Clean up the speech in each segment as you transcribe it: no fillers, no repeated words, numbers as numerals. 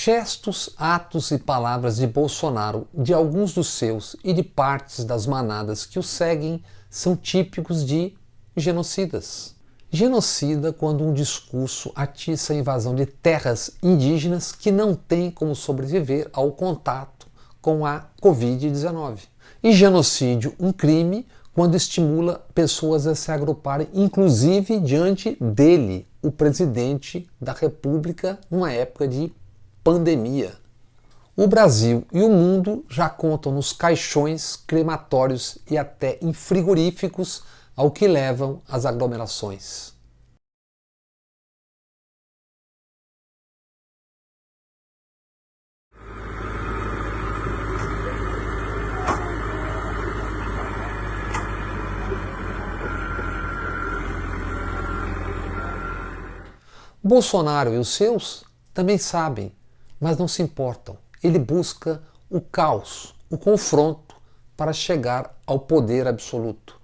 Gestos, atos e palavras de Bolsonaro, de alguns dos seus e de partes das manadas que o seguem, são típicos de genocidas. Genocida quando um discurso atiça a invasão de terras indígenas que não têm como sobreviver ao contato com a Covid-19. E genocídio, um crime, quando estimula pessoas a se agruparem, inclusive diante dele, o presidente da República, numa época de pandemia. O Brasil e o mundo já contam nos caixões, crematórios e até em frigoríficos ao que levam as aglomerações. Bolsonaro e os seus também sabem, mas não se importam. Ele busca o caos, o confronto para chegar ao poder absoluto.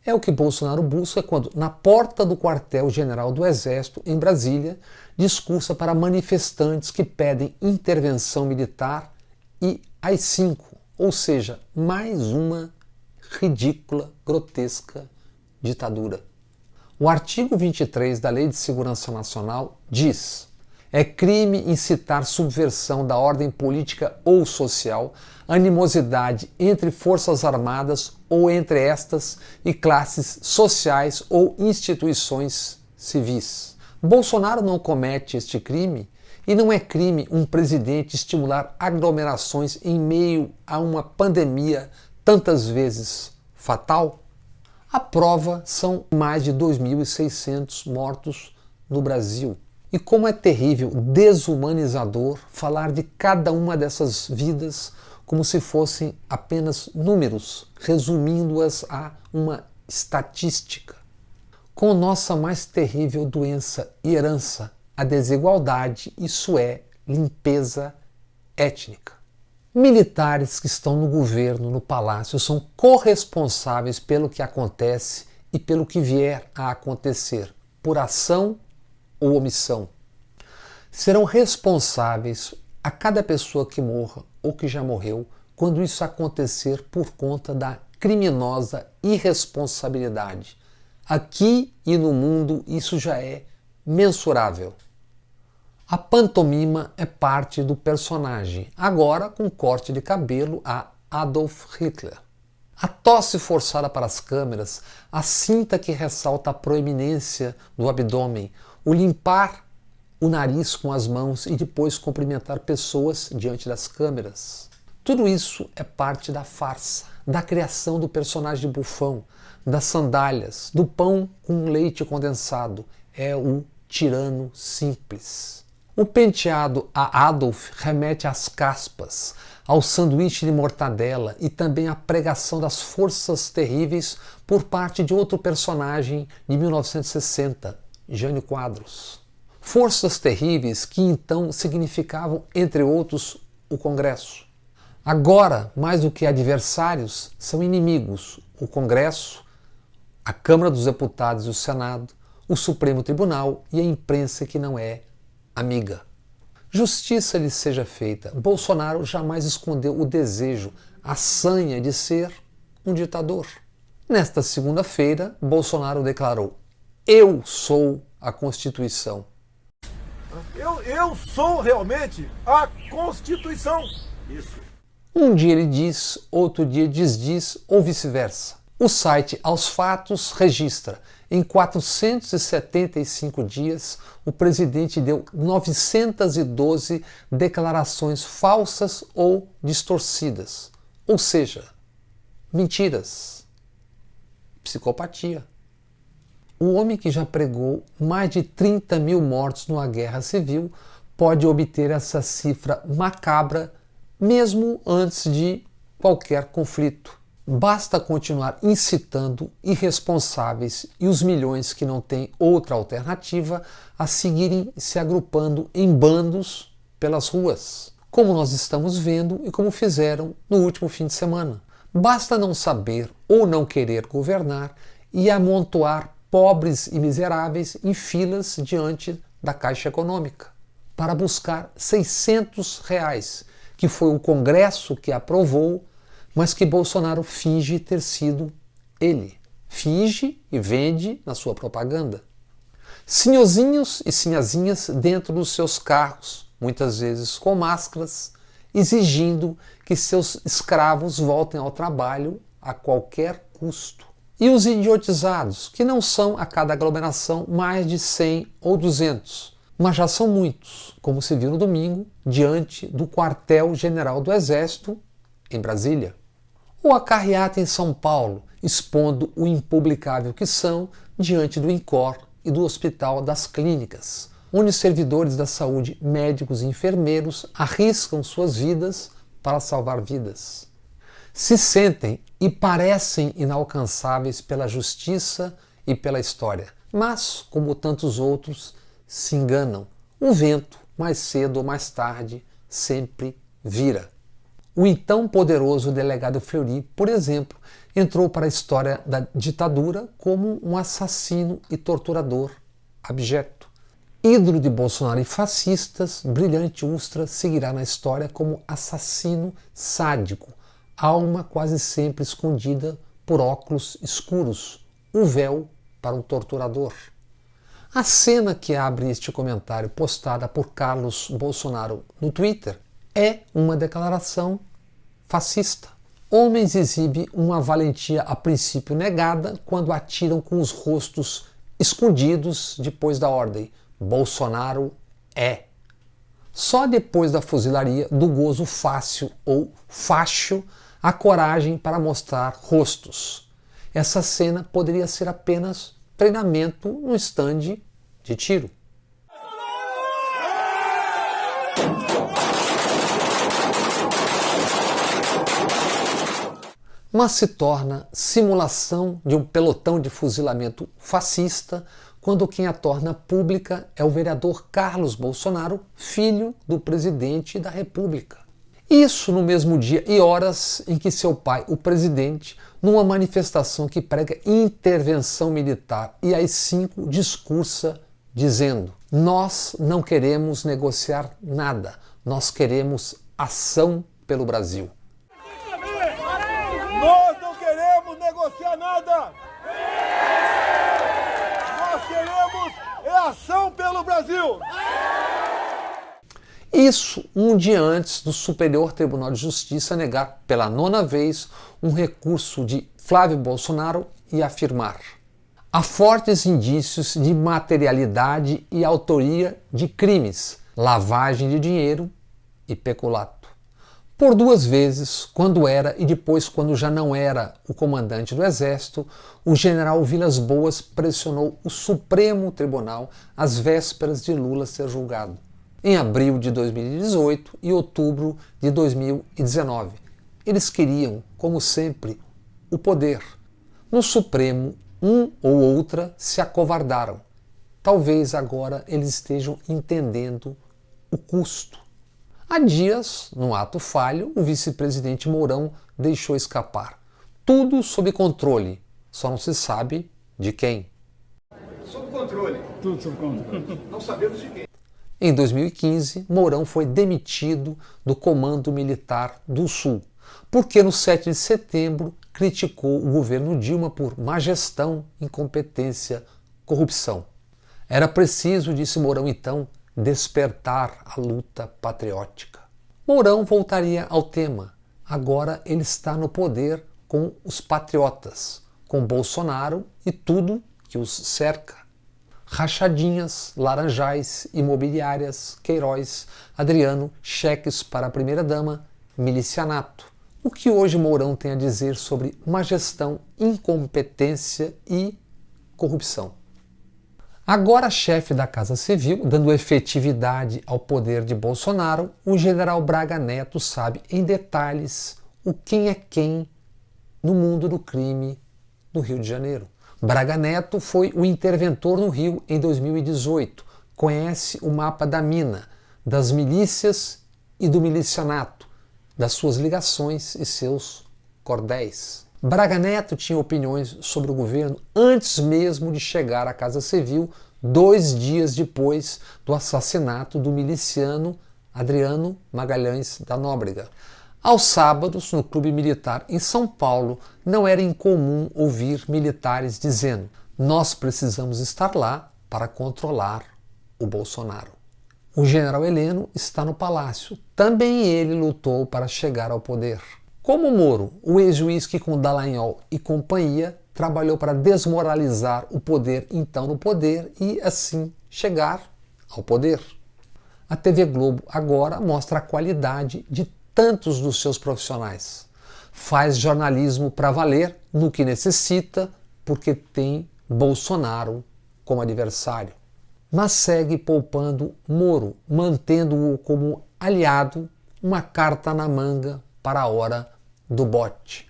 É o que Bolsonaro busca quando, na porta do quartel-general do Exército, em Brasília, discursa para manifestantes que pedem intervenção militar e AI-5, ou seja, mais uma ridícula, grotesca ditadura. O artigo 23 da Lei de Segurança Nacional diz: é crime incitar subversão da ordem política ou social, animosidade entre forças armadas ou entre estas e classes sociais ou instituições civis. Bolsonaro não comete este crime e não é crime um presidente estimular aglomerações em meio a uma pandemia tantas vezes fatal? A prova são mais de 2.600 mortos no Brasil. E como é terrível, desumanizador, falar de cada uma dessas vidas como se fossem apenas números, resumindo-as a uma estatística. Com nossa mais terrível doença e herança, a desigualdade, isso é limpeza étnica. Militares que estão no governo, no palácio, são corresponsáveis pelo que acontece e pelo que vier a acontecer, por ação ou omissão. Serão responsáveis a cada pessoa que morra ou que já morreu quando isso acontecer por conta da criminosa irresponsabilidade. Aqui e no mundo isso já é mensurável. A pantomima é parte do personagem, agora com corte de cabelo a Adolf Hitler. A tosse forçada para as câmeras, a cinta que ressalta a proeminência do abdômen, o limpar o nariz com as mãos e depois cumprimentar pessoas diante das câmeras. Tudo isso é parte da farsa, da criação do personagem bufão, das sandálias, do pão com leite condensado. É o tirano simples. O penteado a Adolf remete às caspas, ao sanduíche de mortadela e também à pregação das forças terríveis por parte de outro personagem de 1960, Jânio Quadros. Forças terríveis que então significavam, entre outros, o Congresso. Agora, mais do que adversários, são inimigos: o Congresso, a Câmara dos Deputados e o Senado, o Supremo Tribunal e a imprensa que não é amiga. Justiça lhe seja feita. Bolsonaro jamais escondeu o desejo, a sanha de ser um ditador. Nesta segunda-feira, Bolsonaro declarou: eu sou a Constituição. Eu sou realmente a Constituição. Isso. Um dia ele diz, outro dia desdiz ou vice-versa. O site Aos Fatos registra: em 475 dias, o presidente deu 912 declarações falsas ou distorcidas, ou seja, mentiras, psicopatia. O homem que já pregou mais de 30 mil mortos numa guerra civil pode obter essa cifra macabra mesmo antes de qualquer conflito. Basta continuar incitando irresponsáveis e os milhões que não têm outra alternativa a seguirem se agrupando em bandos pelas ruas, como nós estamos vendo e como fizeram no último fim de semana. Basta não saber ou não querer governar e amontoar pobres e miseráveis em filas diante da Caixa Econômica. para buscar R$ 600, que foi o Congresso que aprovou, mas que Bolsonaro finge ter sido ele. Finge e vende na sua propaganda. Senhorzinhos e sinhazinhas dentro dos seus carros, muitas vezes com máscaras, exigindo que seus escravos voltem ao trabalho a qualquer custo. E os idiotizados, que não são a cada aglomeração mais de 100 ou 200, mas já são muitos, como se viu no domingo, diante do quartel-general do Exército, em Brasília. Ou a carreata em São Paulo, expondo o impublicável que são diante do INCOR e do Hospital das Clínicas, onde servidores da saúde, médicos e enfermeiros arriscam suas vidas para salvar vidas. Se sentem e parecem inalcançáveis pela justiça e pela história, mas, como tantos outros, se enganam. O vento, mais cedo ou mais tarde, sempre vira. O então poderoso delegado Fleury, por exemplo, entrou para a história da ditadura como um assassino e torturador abjeto. Ídolo de Bolsonaro e fascistas, Brilhante Ustra seguirá na história como assassino sádico, alma quase sempre escondida por óculos escuros, o véu para um torturador. A cena que abre este comentário postada por Carlos Bolsonaro no Twitter é uma declaração fascista. Homens exibem uma valentia a princípio negada quando atiram com os rostos escondidos depois da ordem. Bolsonaro é. Só depois da fuzilaria, do gozo fácil ou facho, a coragem para mostrar rostos. Essa cena poderia ser apenas treinamento no estande de tiro. Mas se torna simulação de um pelotão de fuzilamento fascista quando quem a torna pública é o vereador Carlos Bolsonaro, filho do presidente da República. Isso no mesmo dia e horas em que seu pai, o presidente, numa manifestação que prega intervenção militar e às 5 discursa dizendo: nós não queremos negociar nada, nós queremos ação pelo Brasil. Nós não queremos negociar nada! Nós queremos ação pelo Brasil! Isso um dia antes do Superior Tribunal de Justiça negar pela 9ª vez um recurso de Flávio Bolsonaro e afirmar: há fortes indícios de materialidade e autoria de crimes, lavagem de dinheiro e peculato. Por 2 vezes, quando era e depois quando já não era o comandante do Exército, o general Vilas Boas pressionou o Supremo Tribunal às vésperas de Lula ser julgado, em abril de 2018 e outubro de 2019. Eles queriam, como sempre, o poder. No Supremo, um ou outra se acovardaram. Talvez agora eles estejam entendendo o custo. Há dias, num ato falho, o vice-presidente Mourão deixou escapar. Tudo sob controle, só não se sabe de quem. Sob controle. Tudo sob controle. Não sabemos de quem. Em 2015, Mourão foi demitido do Comando Militar do Sul, porque no 7 de setembro criticou o governo Dilma por má gestão, incompetência, corrupção. Era preciso, disse Mourão então, despertar a luta patriótica. Mourão voltaria ao tema. Agora ele está no poder com os patriotas, com Bolsonaro e tudo que os cerca. Rachadinhas, laranjais, imobiliárias, Queiroz, Adriano, cheques para a primeira-dama, milicianato. O que hoje Mourão tem a dizer sobre má gestão, incompetência e corrupção? Agora chefe da Casa Civil, dando efetividade ao poder de Bolsonaro, o general Braga Neto sabe em detalhes o quem é quem no mundo do crime no Rio de Janeiro. Braga Neto foi o interventor no Rio em 2018, conhece o mapa da mina, das milícias e do milicianato, das suas ligações e seus cordéis. Braga Neto tinha opiniões sobre o governo antes mesmo de chegar à Casa Civil 2 dias depois do assassinato do miliciano Adriano Magalhães da Nóbrega. Aos sábados, no Clube Militar em São Paulo, não era incomum ouvir militares dizendo: nós precisamos estar lá para controlar o Bolsonaro. O general Heleno está no palácio. Também ele lutou para chegar ao poder. Como Moro, o ex-juiz que com Dallagnol e companhia trabalhou para desmoralizar o poder então no poder e assim chegar ao poder. A TV Globo agora mostra a qualidade de tantos dos seus profissionais. Faz jornalismo para valer no que necessita, porque tem Bolsonaro como adversário. Mas segue poupando Moro, mantendo-o como aliado, uma carta na manga para a hora do bote.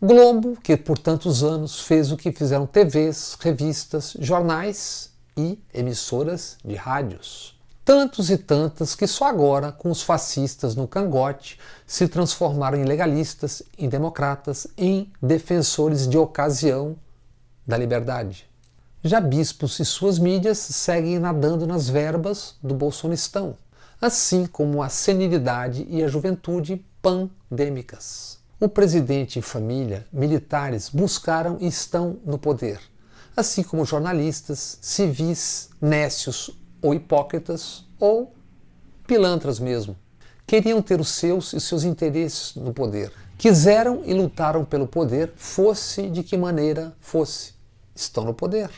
Globo, que por tantos anos fez o que fizeram TVs, revistas, jornais e emissoras de rádios. Tantos e tantas que só agora, com os fascistas no cangote, se transformaram em legalistas, em democratas, em defensores de ocasião da liberdade. Já bispos e suas mídias seguem nadando nas verbas do bolsonistão, assim como a senilidade e a juventude pandêmicas. O presidente e família, militares, buscaram e estão no poder, assim como jornalistas, civis, nécios ou hipócritas, ou pilantras mesmo. Queriam ter os seus e seus interesses no poder. Quiseram e lutaram pelo poder, fosse de que maneira fosse. Estão no poder.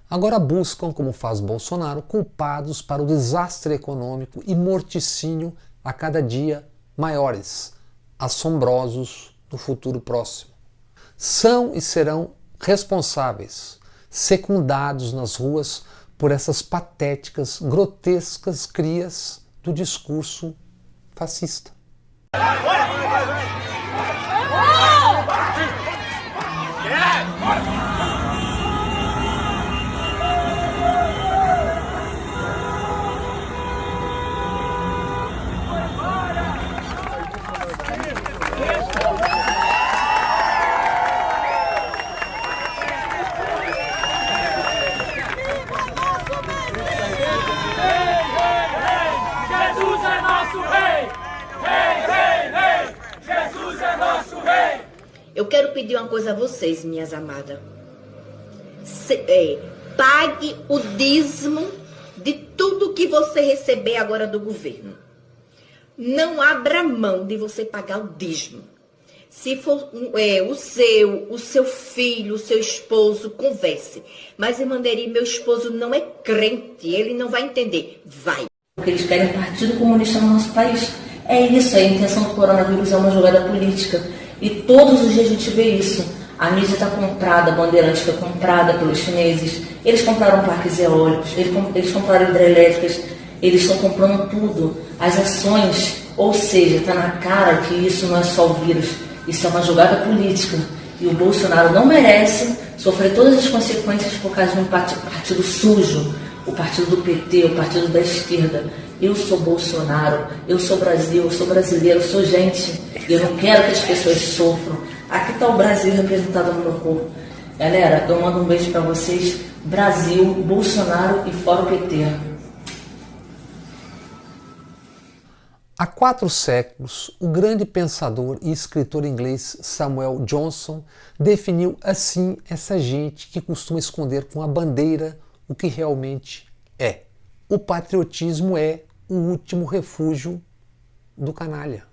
Agora buscam, como faz Bolsonaro, culpados para o desastre econômico e morticínio a cada dia maiores, assombrosos no futuro próximo. São e serão responsáveis, secundados nas ruas por essas patéticas, grotescas crias do discurso fascista. Eu quero pedir uma coisa a vocês, minhas amadas. Pague o dízimo de tudo que você receber agora do governo. Não abra mão de você pagar o dízimo. Se for o seu filho, o seu esposo, converse. Mas, Irmanderi, meu esposo não é crente, ele não vai entender. Vai. Porque eles querem Partido Comunista no nosso país. É isso, a intenção do coronavírus é uma jogada política. E todos os dias a gente vê isso. A mídia está comprada, a Bandeirantes foi comprada pelos chineses. Eles compraram parques eólicos, eles compraram hidrelétricas, eles estão comprando tudo. As ações, ou seja, está na cara que isso não é só o vírus, isso é uma jogada política. E o Bolsonaro não merece sofrer todas as consequências por causa de um partido sujo, o partido do PT, o partido da esquerda. Eu sou Bolsonaro, eu sou Brasil, eu sou brasileiro, eu sou gente. E eu não quero que as pessoas sofram. Aqui está o Brasil representado no meu corpo. Galera, eu mando um beijo para vocês. Brasil, Bolsonaro e fora o PT. Há 4 séculos, o grande pensador e escritor inglês Samuel Johnson definiu assim essa gente que costuma esconder com a bandeira o que realmente é. O patriotismo é o último refúgio do canalha.